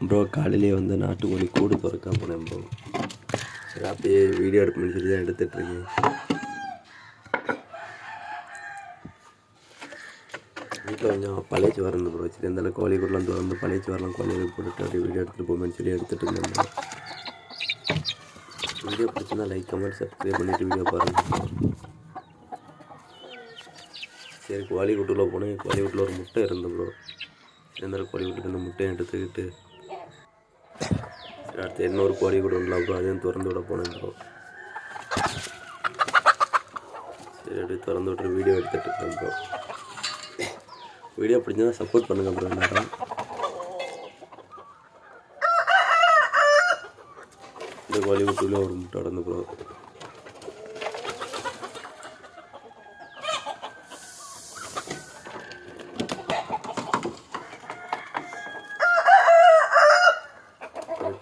Bro காலையிலே வந்து நாட்டுக்கோழி கூடு திறக்க போனேன் ப்ரோ. சரி அப்படியே வீடியோ எடுக்கணும்னு சொல்லி தான் எடுத்துகிட்ருக்கேன். வீட்டில் கொஞ்சம் பழையச்சு வரணும் ப்ரோ. சரி இருந்தாலும் கோழி கூடலாம் திறந்து பழையச்சு வரலாம், கோழியை போட்டுட்டு அப்படியே வீடியோ எடுத்துகிட்டு போகணும்னு சொல்லி எடுத்துகிட்டு இருந்தேன் ப்ரோ. வீடியோ பிடிச்சிருந்தா லைக் கமெண்ட் சப்ஸ்கிரைப் பண்ணிவிட்டு வீடியோ பாருங்கள். சரி கோழி வீட்டுக்குள்ளே போனேன். கோழி வீட்டில் ஒரு முட்டை இருந்தது ப்ரோ. இருந்தாலும் கோழி வீட்டுக்கு அந்த முட்டையை எடுத்துக்கிட்டு சரி அடுத்து இன்னொரு கோழி கூட உண்டலாம் ப்ரோ. அதையும் திறந்து விட போனேன் ப்ரோ. சரி அப்படியே திறந்து விட்டு வீடியோ எடுத்துகிட்டு இருக்கேன் ப்ரோ. வீடியோ பிடிச்சா சப்போர்ட் பண்ணுங்கள் ப்ரோ. எல்லாரும் இந்த கோழி வீட்டுக்குள்ளே ஒரு முட்டை நடந்து ப்ரோ.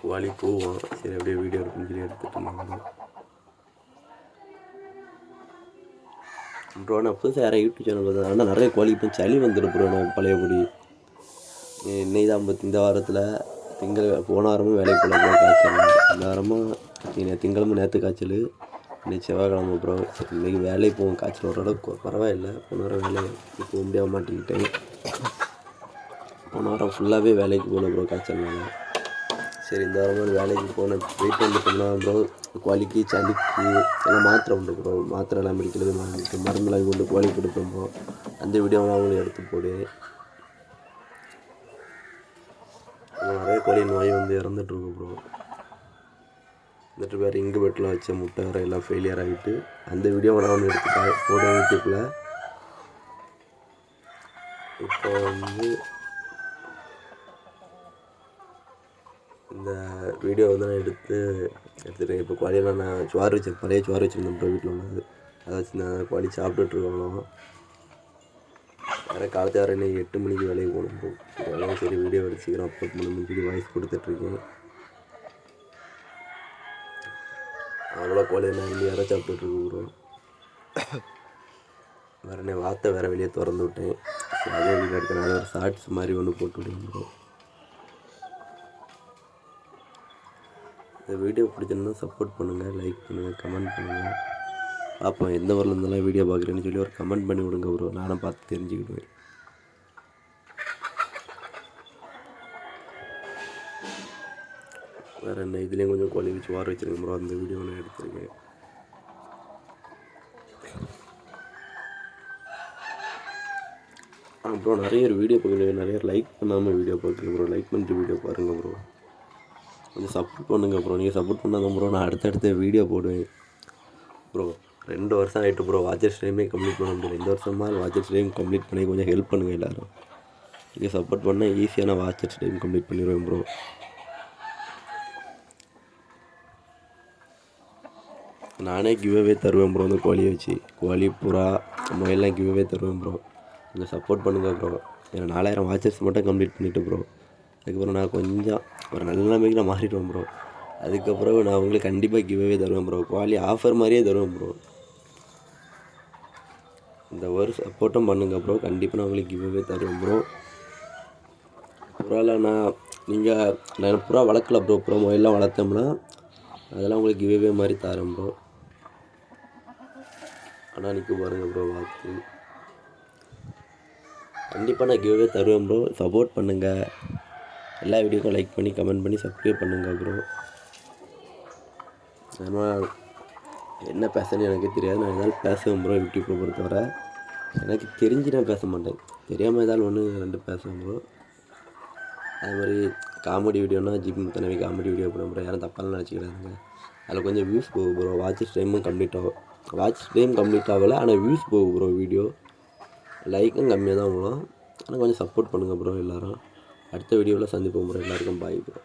கோழி போவோம். சரி அப்படியே வீடியோ எடுக்கணும்னு சொல்லி எடுத்துகிட்டு இருந்தாங்க ப்ரோ. நான் புதுசாக யாரும் யூடியூப் சேனல் பார்த்தேன். ஆனால் நிறைய கோழி இப்போ சளி வந்துடும் ப்ரோ. நான் பழையபடி இன்னைக்கு தான் இந்த வாரத்தில் போன வாரமும் வேலைக்கு போகல ப்ரோ. காய்ச்சல் இந்த வாரமாக திங்களமும் நேற்று காய்ச்சல், இன்னைக்கு செவ்வாய்க்கிழமை ப்ரோ. இன்றைக்கி வேலைக்கு போவோம். காய்ச்சல் ஓரளவுக்கு பரவாயில்லை. போன வாரம் வேலைக்கு போக முடியாம மாட்டிக்கிட்டேன். போன வாரம் ஃபுல்லாகவே வேலைக்கு போகல ப்ரோ காய்ச்சல்னால. சரி இந்த வாரமாக வேலைக்கு போனேன். போயிட்டு வந்துட்டோம்னா ப்ரோ கோழிக்கு சளிக்கு எல்லாம் மாத்திரை உண்டு ப்ரோ. மாத்திரை எல்லாம் மெடிக்கிறது மருந்துலாம் கொண்டு கோழி கொடுப்போம் ப்ரோ. அந்த வீடியோலாம் அவங்களுக்கு எடுத்து போடு. நிறைய கோழி நோய் வந்து இறந்துட்டுருக்கு ப்ரோ. வந்துட்டு வேறு இங்கு பெட்டில் வச்ச முட்டை வேறு எல்லாம் ஃபெயிலியர் ஆகிட்டு அந்த வீடியோவை நான் ஒன்று எடுத்து போடுவேன் யூடியூப்பில். இப்போ வந்து இந்த வீடியோ வந்து நான் எடுத்துகிட்டேன். இப்போ கோழியெல்லாம் நான் பழைய சோறு வச்சுருந்தேன் ப்ரோ வீட்டில் உள்ளது. அதை வச்சு நான் கோழி சாப்பிட்டுட்ருக்கோம். வேறு காலத்தை வேறு இன்னைக்கு 8 மணிக்கு வேலைக்கு போகணும் ப்ரோ. அதெல்லாம் சரி வீடியோ எடுத்துக்கிறோம். அப்லோட் பண்ணணும்னு சொல்லி வாய்ஸ் கொடுத்துட்ருக்கேன். அவ்வளோ கோழி எல்லாம் இருந்து யாரும் சாப்பிட்டுட்ருக்கு ப்ரோ. வேறு என்ன வார்த்தை வேறு வெளியே திறந்து விட்டேன். அதே வீடியோ எடுக்கிறேன். அதை ஒரு ஷார்ட்ஸ் மாதிரி ஒன்று போட்டு விடுங்க ப்ரோ. இந்த வீடியோ பிடிச்சிருந்தா சப்போர்ட் பண்ணுங்கள், லைக் பண்ணுங்கள், கமெண்ட் பண்ணுங்கள். பார்ப்போம் எந்த ஊரில் இருந்தாலும் வீடியோ பார்க்குறேன்னு சொல்லி ஒரு கமெண்ட் பண்ணி விடுங்க ப்ரோ. நானும் பார்த்து தெரிஞ்சுக்கிடுவேன். வேறு என்ன இதுலேயும் கொஞ்சம் கோழி வச்சு வார வச்சுருக்கேன் ப்ரோ. அந்த வீடியோ நான் எடுத்துருக்கேன். ப்ரோ நிறைய வீடியோ பார்க்குறேன். நிறைய லைக் பண்ணாமல் வீடியோ பார்க்குறேன் ப்ரோ. லைக் பண்ணிட்டு வீடியோ பாருங்கள் ப்ரோ. கொஞ்சம் சப்போர்ட் பண்ணுங்கள் ப்ரோ. நீங்கள் சப்போர்ட் பண்ணாதான் ப்ரோ நான் அடுத்தடுத்த வீடியோ போடுவேன் ப்ரோ. 2 வருஷம் ஆகிட்டு ப்ரோ. வாட்சர்ஸ் டைமே கம்ப்ளீட் பண்ண முடியல. இந்த வருஷமாக வாட்சர்ஸ் டைம் கம்ப்ளீட் பண்ணி கொஞ்சம் ஹெல்ப் பண்ணுங்கள் எல்லோரும். நீங்கள் சப்போர்ட் பண்ணால் ஈஸியாக நான் வாட்சர்ஸ் டைம் கம்ப்ளீட் பண்ணிடுவேன் ப்ரோ. நானே கிவ்அவே தருவேன் ப்ரோ. அந்த கோழியை வச்சு கோழி புறா முயல்லாம் கிவ்அவே தருவேன் ப்ரோ. கொஞ்சம் சப்போர்ட் பண்ணுங்கள் ப்ரோ. ஏன்னா 4000 வாட்சர்ஸ் மட்டும் கம்ப்ளீட் பண்ணிவிட்டு ப்ரோ. அதுக்கப்புறம் நான் கொஞ்சம் ஒரு நல்ல நிலைமைக்கு நான் மாறிடுவேன் ப்ரோ. அதுக்கப்புறம் நான் உங்களுக்கு கண்டிப்பாக கிவ்அவே தருவேன் ப்ரோ. கோழி ஆஃபர் மாதிரியே தருவேன் ப்ரோ. இந்த ஒரு சப்போர்ட்டும் பண்ணுங்கள் ப்ரோ. கண்டிப்பாக நான் உங்களுக்கு கிவ்அவே தருவேன் ப்ரோ. புறாவில் நான் புறா வளர்க்கல ப்ரோ. புறா முயல்லாம் வளர்த்தோம்னா அதெல்லாம் உங்களுக்கு கிவ்அவே மாதிரி தரேன் ப்ரோ. ஆனால் நிற்க பாருங்கள் ப்ரோ. பார்த்து கண்டிப்பாக நான் கிவ்அவே தருவேன் ப்ரோ. சப்போர்ட் பண்ணுங்கள். எல்லா வீடியோக்கும் லைக் பண்ணி கமெண்ட் பண்ணி சப்ஸ்கிரைப் பண்ணுங்கள் ப்ரோ. அதனால் என்ன பேசுன்னு எனக்கு தெரியாது. நான் எதாவது பேசுவேன் ப்ரோ. யூடியூப்பை பொறுத்தவரை எனக்கு தெரிஞ்சு நான் பேச மாட்டேன். தெரியாமல் ஏதாவது 1-2 பேசுவேன் ப்ரோ. அது மாதிரி காமெடி வீடியோனா ஜிம் தனவி காமெடி வீடியோ போடுவேன் ப்ரோ. யாரும் தப்பாலாம் நினச்சிக்கிறாங்க. அதில் கொஞ்சம் வியூஸ் போகும் ப்ரோ. வாட்ச் டைமும் கம்ப்ளீட் ஆகும். வாட்ச் டைம் கம்ப்ளீட் ஆகலை, ஆனால் வியூஸ் போகும் ப்ரோ. வீடியோ லைக்கும் கம்மியாக தான் போகலாம். ஆனால் கொஞ்சம் சப்போர்ட் பண்ணுங்கள் ப்ரோ எல்லோரும். அடுத்த வீடியோவில் சந்திப்போம் ப்ரோ. எல்லாருக்கும் பாய் ப்ரோ.